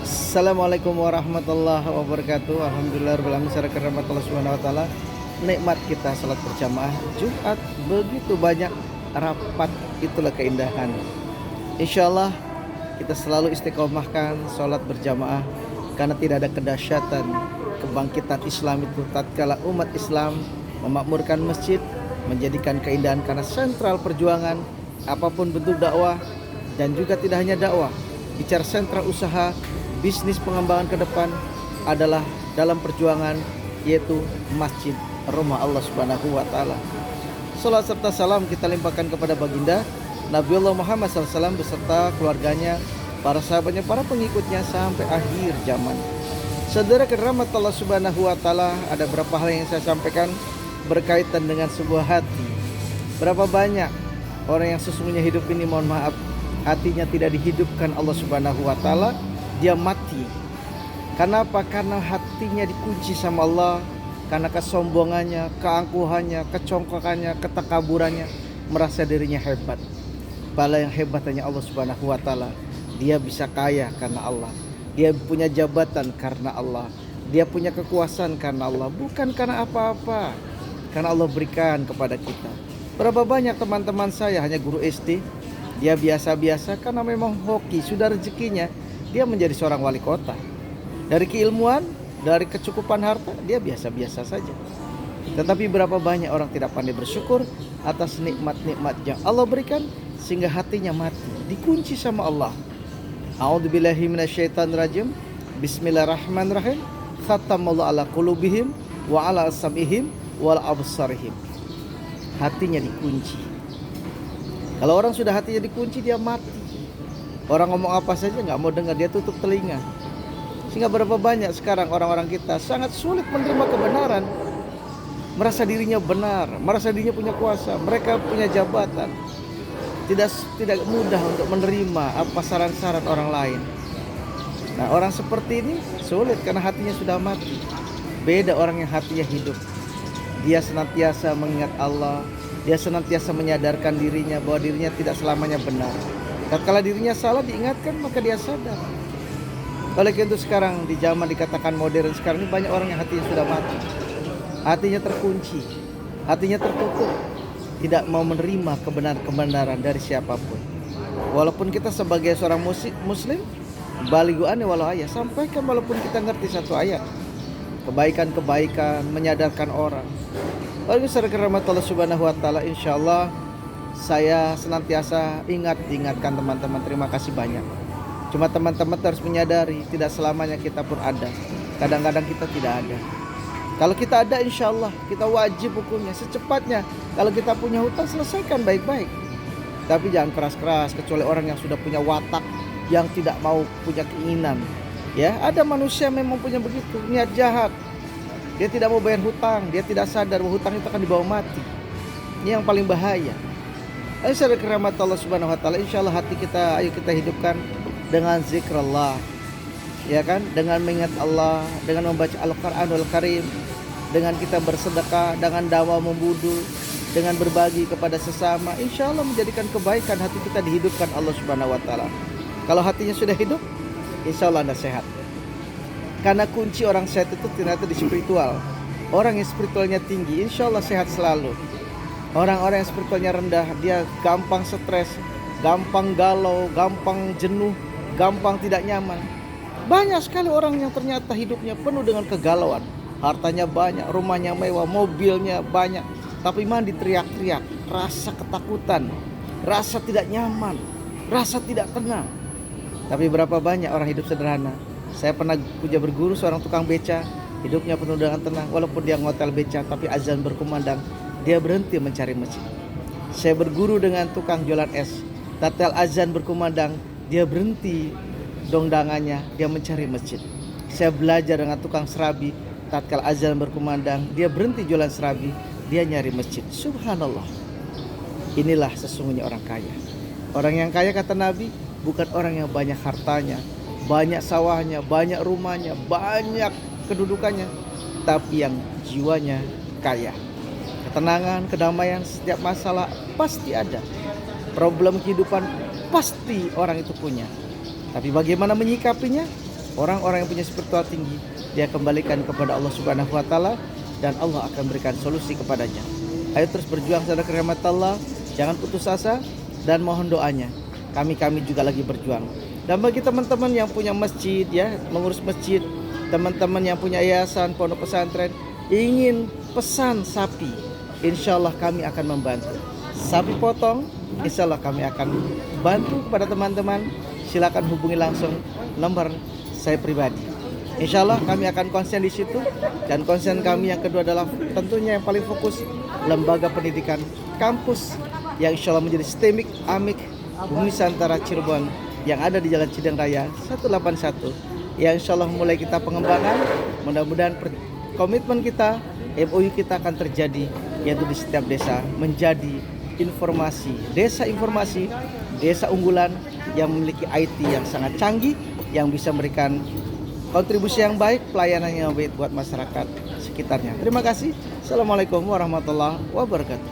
Assalamualaikum warahmatullahi wabarakatuh. Alhamdulillah rabbil alamin, karena Allah Subhanahu wa taala. Nikmat kita salat berjamaah Jumat, begitu banyak rapat, itulah keindahan. Insyaallah kita selalu istiqomahkan salat berjamaah karena tidak ada kedahsyatan kebangkitan Islam itu tatkala umat Islam memakmurkan masjid, menjadikan keindahan karena sentral perjuangan apapun bentuk dakwah, dan juga tidak hanya dakwah, bicara sentra usaha bisnis pengembangan ke depan adalah dalam perjuangan, yaitu masjid rumah Allah Subhanahu wa taala. Salat serta salam kita limpahkan kepada baginda Nabiullah Muhammad SAW beserta keluarganya, para sahabatnya, para pengikutnya sampai akhir zaman. Saudara keramat Allah Subhanahu wa taala, ada beberapa hal yang saya sampaikan berkaitan dengan sebuah hati. Berapa banyak orang yang sesungguhnya hidup ini, mohon maaf, hatinya tidak dihidupkan Allah Subhanahu wa taala, dia mati. Kenapa? Karena hatinya dikunci sama Allah, karena kesombongannya, keangkuhannya, kecongkakannya, ketakaburannya, merasa dirinya hebat. Padahal yang hebat hanya Allah Subhanahu wa taala. Dia bisa kaya karena Allah, dia punya jabatan karena Allah, dia punya kekuasaan karena Allah, bukan karena apa-apa, karena Allah berikan kepada kita. Berapa banyak teman-teman saya hanya guru SD, dia biasa-biasa karena memang hoki, sudah rezekinya dia menjadi seorang wali kota. Dari keilmuan, dari kecukupan harta, dia biasa-biasa saja. Tetapi berapa banyak orang tidak pandai bersyukur atas nikmat-nikmat yang Allah berikan, sehingga hatinya mati, dikunci sama Allah. A'udzubillahi minasyaitonirrajim. Bismillahirrahmanirrahim. Khatamallahu ala qulubihim wa ala sam'ihim wa ala absarihim. Hatinya dikunci. Kalau orang sudah hatinya dikunci, dia mati. Orang ngomong apa saja nggak mau dengar, dia tutup telinga. Sehingga berapa banyak sekarang orang-orang kita sangat sulit menerima kebenaran. Merasa dirinya benar, merasa dirinya punya kuasa, mereka punya jabatan. Tidak mudah untuk menerima apa saran-saran orang lain. Nah, orang seperti ini sulit karena hatinya sudah mati. Beda orang yang hatinya hidup. Dia senantiasa mengingat Allah, dia senantiasa menyadarkan dirinya bahwa dirinya tidak selamanya benar. Tatkala dirinya salah diingatkan, maka dia sadar. Oleh karena itu sekarang di zaman dikatakan modern sekarang ini, banyak orang yang hatinya sudah mati, hatinya terkunci, hatinya tertutup, tidak mau menerima kebenaran dari siapapun. Walaupun kita sebagai seorang muslim, baligu'ani walau ayat, sampaikan walaupun kita ngerti satu ayat, kebaikan-kebaikan, menyadarkan orang. Lalu secara rahmat Allah Subhanahu wa taala, insyaallah saya senantiasa ingatkan teman-teman, terima kasih banyak. Cuma teman-teman harus menyadari tidak selamanya kita pun ada. Kadang-kadang kita tidak ada. Kalau kita ada, insya Allah kita wajib hukumnya secepatnya. Kalau kita punya hutang, selesaikan baik-baik. Tapi jangan keras-keras, kecuali orang yang sudah punya watak, yang tidak mau punya keinginan. Ya, ada manusia memang punya begitu, niat jahat. Dia tidak mau bayar hutang, dia tidak sadar bahwa hutang itu akan dibawa mati. Ini yang paling bahaya. Secara keramat Allah Subhanahu wa taala, insyaallah hati kita ayo kita hidupkan dengan zikrullah, ya kan, dengan mengingat Allah, dengan membaca Al-Qur'anul Karim, dengan kita bersedekah, dengan dakwah membudu, dengan berbagi kepada sesama, insyaallah menjadikan kebaikan hati kita dihidupkan Allah Subhanahu wa taala. Kalau hatinya sudah hidup, insyaallah Anda sehat. Karena kunci orang sehat itu ternyata di spiritual. Orang yang spiritualnya tinggi, insyaallah sehat selalu. Orang-orang yang spiritualnya rendah, dia gampang stres, gampang galau, gampang jenuh, gampang tidak nyaman. Banyak sekali orang yang ternyata hidupnya penuh dengan kegalauan. Hartanya banyak, rumahnya mewah, mobilnya banyak, tapi mandi teriak-teriak, rasa ketakutan, rasa tidak nyaman, rasa tidak tenang. Tapi berapa banyak orang hidup sederhana. Saya pernah punya berguru seorang tukang beca, hidupnya penuh dengan tenang, walaupun dia ngotel beca, tapi azan berkumandang, dia berhenti mencari masjid. Saya berguru dengan tukang jualan es, tatkala azan berkumandang, dia berhenti dongdangannya, dia mencari masjid. Saya belajar dengan tukang serabi, tatkala azan berkumandang, dia berhenti jualan serabi, dia nyari masjid. Subhanallah. Inilah sesungguhnya orang kaya. Orang yang kaya, kata Nabi, bukan orang yang banyak hartanya, banyak sawahnya, banyak rumahnya, banyak kedudukannya, tapi yang jiwanya kaya. Ketenangan, kedamaian, setiap masalah pasti ada. Problem kehidupan pasti orang itu punya. Tapi bagaimana menyikapinya? orang-orang yang punya spiritual tinggi, dia kembalikan kepada Allah Subhanahu wa taala dan Allah akan berikan solusi kepadanya. Ayo terus berjuang saudara rahmat Allah, jangan putus asa dan mohon doanya. Kami juga lagi berjuang. Dan bagi teman-teman yang punya masjid ya, mengurus masjid, teman-teman yang punya yayasan, pondok pesantren, ingin pesan sapi, insya Allah kami akan membantu. Sapi potong, insya Allah kami akan bantu kepada teman-teman. Silakan hubungi langsung nomor saya pribadi. Insya Allah kami akan konsen di situ. Dan konsen kami yang kedua adalah tentunya yang paling fokus lembaga pendidikan kampus yang insya Allah menjadi sistemik amik Bumi Nusantara Cirebon yang ada di Jalan Cideng Raya 181 yang insya Allah mulai kita pengembangan. Mudah-mudahan komitmen kita, MOU kita akan terjadi, yaitu di setiap desa menjadi desa informasi, desa unggulan yang memiliki IT yang sangat canggih, yang bisa memberikan kontribusi yang baik, pelayanan yang baik buat masyarakat sekitarnya. Terima kasih. Assalamualaikum warahmatullahi wabarakatuh.